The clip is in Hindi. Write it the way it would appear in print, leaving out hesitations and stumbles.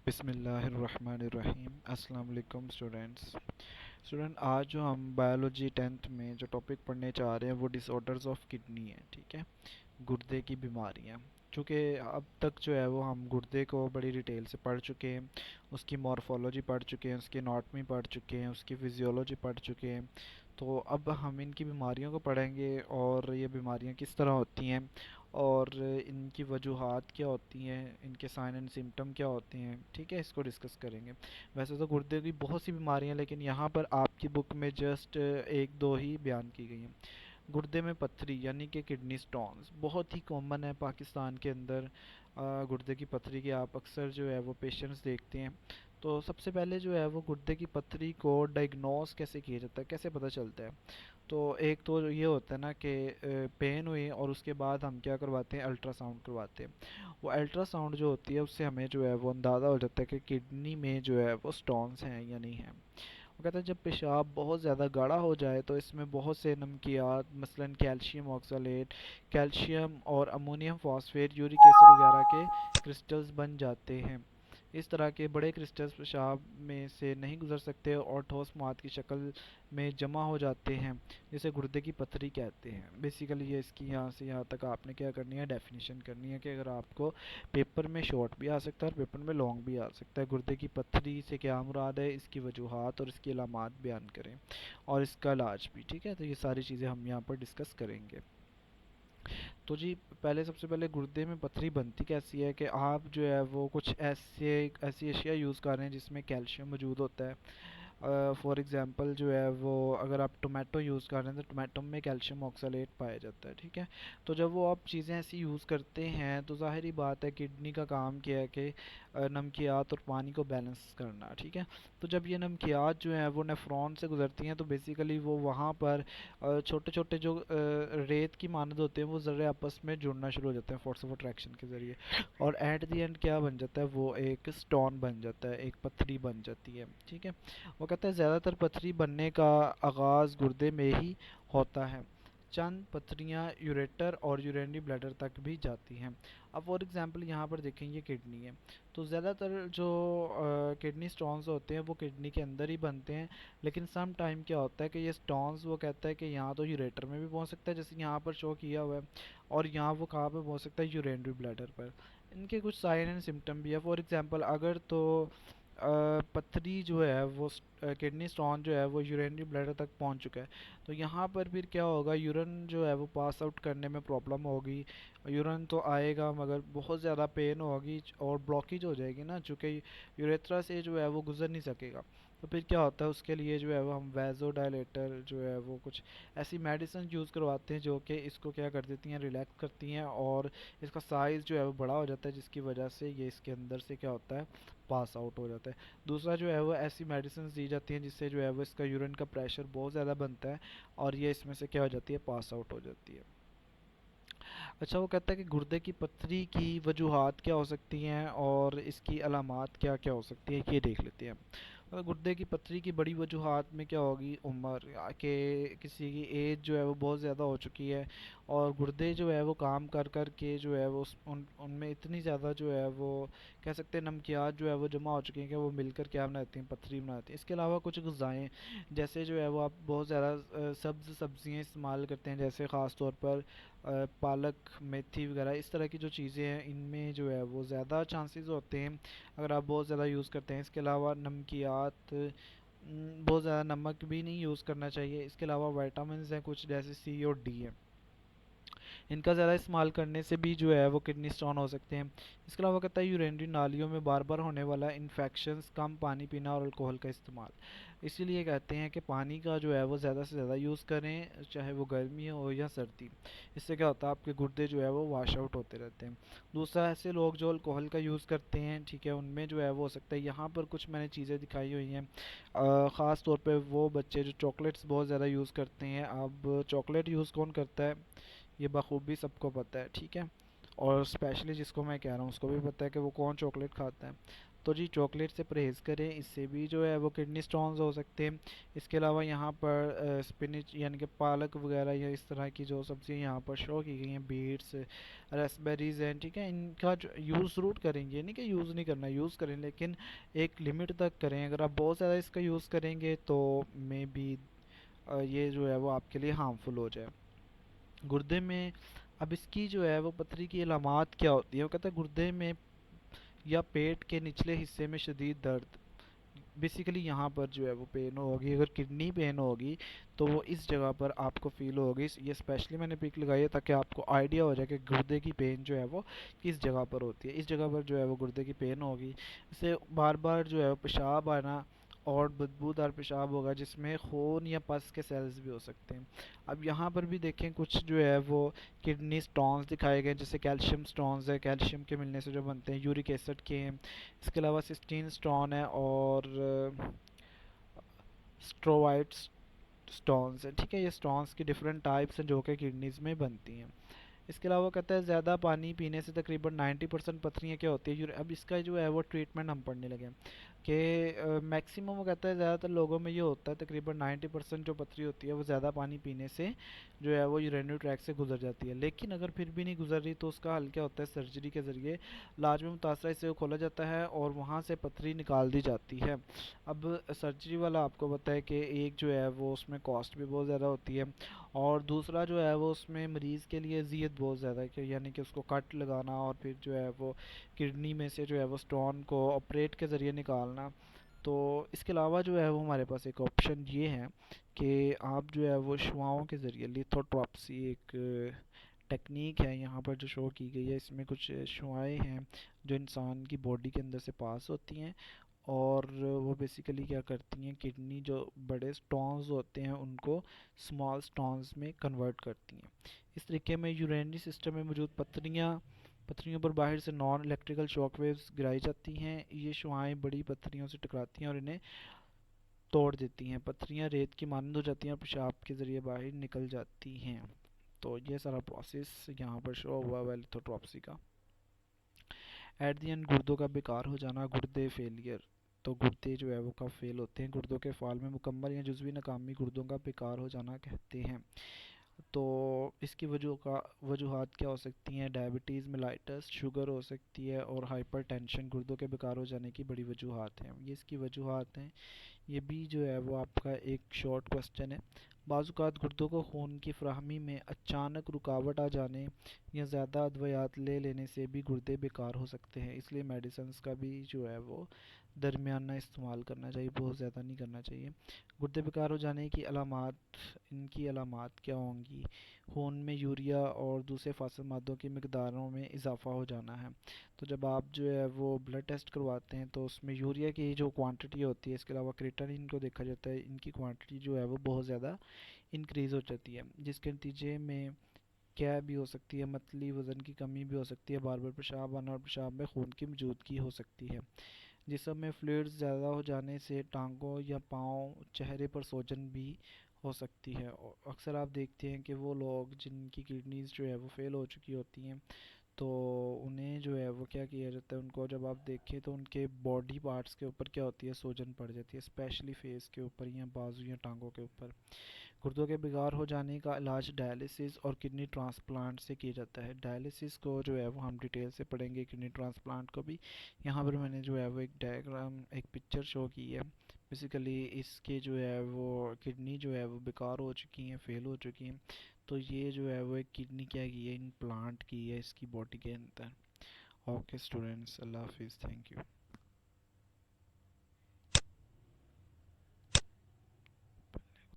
बिस्मिल्लाहिर्रहमानिर्रहीम। अस्सलाम वालेकुम स्टूडेंट, आज जो हम बायोलॉजी 10th में जो टॉपिक पढ़ने जा रहे हैं वो डिसऑर्डर्स ऑफ किडनी है। ठीक है, गुर्दे की बीमारियाँ। चूँकि अब तक जो है वो हम गुर्दे को बड़ी डिटेल से पढ़ चुके हैं, उसकी मॉर्फोलॉजी पढ़ चुके हैं, उसकी एनाटॉमी पढ़ चुके हैं, उसकी फिजियोलॉजी पढ़ चुके हैं। तो अब हम इनकी बीमारियों को पढ़ेंगे और ये बीमारियाँ किस तरह होती हैं और इनकी वजूहात क्या होती हैं, इनके साइन एंड सिम्टम क्या होते हैं। ठीक है, इसको डिस्कस करेंगे। वैसे तो गुर्दे की बहुत सी बीमारियां हैं, लेकिन यहाँ पर आपकी बुक में जस्ट एक दो ही बयान की गई हैं। गुर्दे में पथरी यानी कि किडनी स्टोन्स बहुत ही कॉमन है पाकिस्तान के अंदर। गुर्दे की पथरी के आप अक्सर जो है वो पेशेंट्स देखते हैं। तो सबसे पहले जो है वो गुर्दे की पथरी को डायग्नोस कैसे किया जाता है, कैसे पता चलता है। तो एक तो ये होता है ना कि पेन हुई और उसके बाद हम क्या करवाते हैं, अल्ट्रासाउंड करवाते हैं। वो अल्ट्रासाउंड जो होती है उससे हमें जो है वो अंदाज़ा हो जाता है कि किडनी में जो है वो स्टोन्स हैं या नहीं हैं। वो कहते हैं जब पेशाब बहुत ज़्यादा गाढ़ा हो जाए तो इसमें बहुत से नमकियात मसलन कैल्शियम ऑक्सलेट, कैल्शियम और अमोनियम फॉस्फेट, यूरिक एसिड वगैरह के क्रिस्टल्स बन जाते हैं। इस तरह के बड़े क्रिस्टल्स पेशाब में से नहीं गुजर सकते और ठोस मवाद की शक्ल में जमा हो जाते हैं, जिसे गुर्दे की पथरी कहते हैं। बेसिकली ये इसकी यहाँ से यहाँ तक आपने क्या करनी है, डेफिनेशन करनी है कि अगर आपको पेपर में शॉर्ट भी आ सकता है और पेपर में लॉन्ग भी आ सकता है। गुर्दे की पथरी से क्या मुराद है, इसकी वजूहात और इसकी अलामात बयान करें और इसका इलाज भी। ठीक है, तो ये सारी चीज़ें हम यहाँ पर डिस्कस करेंगे। तो जी, पहले सबसे पहले गुर्दे में पथरी बनती कैसी है कि आप जो है वो कुछ ऐसी अशिया यूज़ कर रहे हैं जिसमें कैल्शियम मौजूद होता है। फॉर एग्ज़ाम्पल जो है वो अगर आप टोमेटो यूज़ कर रहे हैं तो टोमेटो में कैल्शियम ऑक्सलेट पाया जाता है। ठीक है, तो जब वो आप चीज़ें ऐसी यूज़ करते हैं तो ज़ाहिर बात है किडनी का काम क्या है कि नमकियात और पानी को बैलेंस करना। ठीक है, तो जब ये नमकियात जो है वो नेफ्रॉन से गुजरती हैं तो बेसिकली वो वहाँ पर छोटे छोटे जो रेत की मानद होते हैं वो ज़रे आपस में जुड़ना शुरू हो जाते हैं फोर्स ऑफ अट्रैक्शन के ज़रिए, और एट द एंड क्या बन जाता है, वो एक स्टोन बन जाता है, एक पथरी बन जाती है। ठीक है, वो कहता है ज़्यादातर पथरी बनने का आगाज़ गुर्दे में ही होता है। चंद पथरियाँ यूरेटर और यूरिनरी ब्लैडर तक भी जाती हैं। अब फॉर एग्जांपल यहाँ पर देखें ये किडनी है, तो ज़्यादातर जो किडनी स्टोन्स होते हैं वो किडनी के अंदर ही बनते हैं। लेकिन सम टाइम क्या होता है कि ये स्टोन्स वो कहता है कि यहाँ तो यूरेटर में भी पहुँच सकता है, जैसे यहाँ पर शो किया हुआ है, और यहाँ वो कहाँ पर पहुँच सकता है, यूरिनरी ब्लैडर पर। इनके कुछ साइन एंड सिम्टम भी है। फॉर एग्जांपल अगर तो पथरी जो है वो किडनी स्टोन जो है वो यूरिनरी ब्लैडर तक पहुंच चुका है, तो यहाँ पर फिर क्या होगा, यूरिन जो है वो पास आउट करने में प्रॉब्लम होगी। यूरिन तो आएगा मगर बहुत ज़्यादा पेन होगी और ब्लॉकेज हो जाएगी ना, चूँकि यूरेथ्रा से जो है वो गुजर नहीं सकेगा। तो फिर क्या होता है, उसके लिए जो है वो हम वैज़ोडाइलेटर जो है वो कुछ ऐसी मेडिसिन यूज़ करवाते हैं जो कि इसको क्या कर देती हैं, रिलैक्स करती हैं, और इसका साइज़ जो है वो बड़ा हो जाता है, जिसकी वजह से ये इसके अंदर से क्या होता है, पास आउट हो जाता है। दूसरा जो है वो ऐसी मेडिसिन दी जाती हैं जिससे जो है वो इसका यूरिन का प्रेशर बहुत ज़्यादा बनता है और ये इसमें से क्या हो जाती है, पास आउट हो जाती है। अच्छा, वो कहता है कि गुर्दे की पथरी की वजूहात क्या हो सकती हैं और इसकी अलामात क्या क्या हो सकती है, ये देख लेते हैं। गुर्दे की पथरी की बड़ी वजूहात में क्या होगी, उम्र के किसी की एज जो है वो बहुत ज़्यादा हो चुकी है और गुर्दे जो है वो काम कर कर के जो है वो उनमें इतनी ज़्यादा जो है वो कह सकते हैं नमकियात जो है वो जमा हो चुकी हैं कि वो मिलकर क्या बनाती हैं, पथरी बनाती हैं। इसके अलावा कुछ ग़िज़ाएँ जैसे जो है वो आप बहुत ज़्यादा सब्ज़ सब्ज़ियाँ इस्तेमाल करते हैं, जैसे ख़ास तौर पर पालक, मेथी वगैरह, इस तरह की जो चीज़ें हैं इनमें जो है वो ज़्यादा चांसेस होते हैं अगर आप बहुत ज़्यादा यूज़ करते हैं। इसके अलावा नमकियात, बहुत ज़्यादा नमक भी नहीं यूज़ करना चाहिए। इसके अलावा विटामिन्स हैं कुछ, जैसे सी और डी है, इनका ज़्यादा इस्तेमाल करने से भी जो है वो किडनी स्टोन हो सकते हैं। इसके अलावा कहता है यूरिनरी नालियों में बार बार होने वाला इन्फेक्शंस, कम पानी पीना और अल्कोहल का इस्तेमाल। इसीलिए कहते हैं कि पानी का जो है वो ज़्यादा से ज़्यादा यूज़ करें, चाहे वो गर्मी हो या सर्दी। इससे क्या होता है, आपके गुर्दे जो है वो वाश आउट होते रहते हैं। दूसरा, ऐसे लोग जो अल्कोहल का यूज़ करते हैं, ठीक है, उनमें जो है वो हो सकता है, यहाँ पर कुछ मैंने चीज़ें दिखाई हुई हैं, ख़ास तौर पे वो बच्चे जो चॉकलेट्स बहुत ज़्यादा यूज़ करते हैं। अब चॉकलेट यूज़ कौन करता है, ये बखूबी सबको पता है। ठीक है, और स्पेशली जिसको मैं कह रहा हूँ उसको भी पता है कि वो कौन चॉकलेट खाता है। तो जी चॉकलेट से परहेज़ करें, इससे भी जो है वो किडनी स्टोन्स हो सकते हैं। इसके अलावा यहाँ पर स्पिनच यानी कि पालक वगैरह या इस तरह की जो सब्ज़ियाँ यहाँ पर शो की गई हैं, बीट्स, रास्पबेरीज़ हैं, ठीक है, इनका जो यूज़ ज़रूर करेंगे, नहीं कि यूज़ नहीं करना, यूज़ करें लेकिन एक लिमिट तक करें। अगर आप बहुत ज़्यादा इसका यूज़ करेंगे तो मे बी ये जो है वो आपके लिए हार्मफुल हो जाए। गुर्दे में अब इसकी जो है वो पथरी की अलामात क्या होती है, वो कहता है गुर्दे में या पेट के निचले हिस्से में शदीद दर्द, बेसिकली यहाँ पर जो है वो पेन होगी। अगर किडनी पेन होगी तो वो इस जगह पर आपको फील होगी। ये स्पेशली मैंने पिक लगाई है ताकि आपको आइडिया हो जाए कि गुर्दे की पेन जो है वो किस जगह पर होती है। इस जगह पर जो है वो गुर्दे की पेन होगी, इससे बार बार जो है वो पेशाब आना और बदबूदार पेशाब होगा जिसमें खून या पस के सेल्स भी हो सकते हैं। अब यहाँ पर भी देखें कुछ जो है वो किडनी स्टोन्स दिखाए गए, जैसे कैल्शियम स्टोन्स है, कैल्शियम के मिलने से जो बनते हैं, यूरिक एसिड के हैं। इसके अलावा सिस्टीन स्टोन है और स्ट्रोवाइट स्टोन्स है, ठीक है। ये स्टोन्स की डिफरेंट टाइप्स हैं जो कि किडनीज में बनती हैं। इसके अलावा कहता है ज़्यादा पानी पीने से तकरीबन 90% पथरियाँ क्या होती है। अब इसका जो है वो ट्रीटमेंट हम पढ़ने लगे हैं कि मैक्सिमम वो कहता है ज़्यादातर लोगों में ये होता है, तकरीबन 90% जो पथरी होती है वो ज़्यादा पानी पीने से जो है वो यूरेनरी ट्रैक से गुजर जाती है। लेकिन अगर फिर भी नहीं गुजर रही तो उसका हल क्या होता है, सर्जरी के ज़रिए इलाज में मुतासरा हिस्से को खोला जाता है और वहाँ से पथरी निकाल दी जाती है। अब सर्जरी वाला आपको पता है कि एक जो है वो उसमें कॉस्ट भी बहुत ज़्यादा होती है और दूसरा जो है वो उसमें मरीज़ के लिए अज़ियत बहुत ज़्यादा है कि यानी कि उसको कट लगाना और फिर जो है वो किडनी में से जो है वो स्टोन को ऑपरेट के ज़रिए निकालना। तो इसके अलावा जो है वो हमारे पास एक ऑप्शन ये है कि आप जो है वो शुआओं के ज़रिए, लिथोट्रॉप्सी एक टेक्निक है यहाँ पर जो शो की गई है। इसमें कुछ शुआएँ हैं जो इंसान की बॉडी के अंदर से पास होती हैं और वो बेसिकली क्या करती हैं, किडनी जो बड़े स्टोन्स होते हैं उनको स्मॉल स्टोन्स में कन्वर्ट करती हैं। इस तरीके में यूरेनरी सिस्टम में मौजूद पथरियों पर बाहर से नॉन इलेक्ट्रिकल शॉक वेव्स गिराई जाती हैं। ये शुआएँ बड़ी पथरियों से टकराती हैं और इन्हें तोड़ देती हैं। पथरियाँ रेत की मानद हो जाती हैं और पेशाब के ज़रिए बाहर निकल जाती हैं। तो ये सारा प्रोसेस यहाँ पर शो हुआ हुआ है लिथोट्रॉप्सी का। एट दी एंड गुर्दों का बेकार हो जाना, गुर्दे फेलियर। तो गुर्दे जो है वो कब फेल होते हैं, गुर्दों के फाल में मुकम्मल या जुज़वी नाकामी गुर्दों का बेकार हो जाना कहते हैं। तो इसकी वजूहात क्या हो सकती हैं, डायबिटीज़ मेलाइटस, शुगर हो सकती है और हाइपरटेंशन गुर्दों के बेकार हो जाने की बड़ी वजूहात हैं। ये इसकी वजूहात हैं। ये भी जो है वो आपका एक शॉर्ट क्वेश्चन है। बाज़-औक़ात गुर्दों को खून की फ़राहमी में अचानक रुकावट आ जाने या ज़्यादा अद्वियात ले लेने से भी गुर्दे बेकार हो सकते हैं, इसलिए मेडिसिन्स का भी जो है वो दरमियाना इस्तेमाल करना चाहिए, बहुत ज़्यादा नहीं करना चाहिए। गुर्दे बेकार हो जाने की अलामात, इनकी अलामात क्या होंगी, खून में यूरिया और दूसरे फासल मादों की मिकदारों में इजाफ़ा हो जाना है। तो जब आप जो है वो ब्लड टेस्ट करवाते हैं तो उसमें यूरिया की जो क्वांटिटी होती है, इसके अलावा क्रिएटिनिन को देखा जाता है, इनकी क्वांटिटी जो है वो बहुत ज़्यादा इंक्रीज़ हो जाती है जिसके नतीजे में क्या भी हो सकती है, मतली वज़न की कमी भी हो सकती है, बार बार पेशाब आना और पेशाब में खून की मौजूदगी हो सकती है। जिस्म में फ्लूइड्स ज़्यादा हो जाने से टांगों या पाँव, चेहरे पर सूजन भी हो सकती है। और अक्सर आप देखते हैं कि वो लोग जिनकी किडनीज़ जो है वो फेल हो चुकी होती हैं तो उन्हें जो है वो क्या किया जाता है, उनको जब आप देखें तो उनके बॉडी पार्ट्स के ऊपर क्या होती है, सूजन पड़ जाती है, स्पेशली फेस के ऊपर या बाजू या टांगों के ऊपर। गुर्दों के बेकार हो जाने का इलाज डायलिसिस और किडनी ट्रांसप्लांट से किया जाता है। डायलिसिस को जो है वो हम डिटेल से पढ़ेंगे, किडनी ट्रांसप्लांट को भी। यहाँ पर मैंने जो है वो एक डायग्राम, एक पिक्चर शो की है। बेसिकली इसके जो है वो किडनी जो है वो बेकार हो चुकी हैं, फेल हो चुकी हैं। तो ये जो है वो एक किडनी क्या की है, इम्प्लांट की है इसकी बॉडी के अंदर। ओके स्टूडेंट्स, अल्लाह हाफिज़, थैंक यू।